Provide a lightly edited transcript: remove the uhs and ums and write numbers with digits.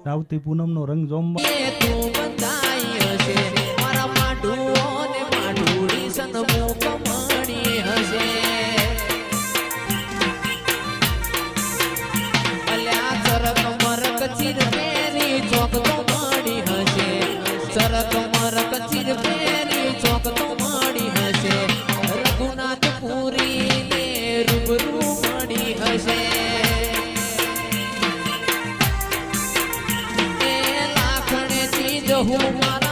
આવતી પૂનમનો રંગ જોમવા તું બંધાઈ હશે મારા માઢુઓ ને માઢુડી સન્મુખ મળી હશે અલ્યા ચરક મરક ચીર પેરી ચોક તો મળી હશે ચરક મરક ચીર પેરી ચોક તો મળી હશે રઘુનાથપુરી ને રૂબરૂ મળી હશે હું મારા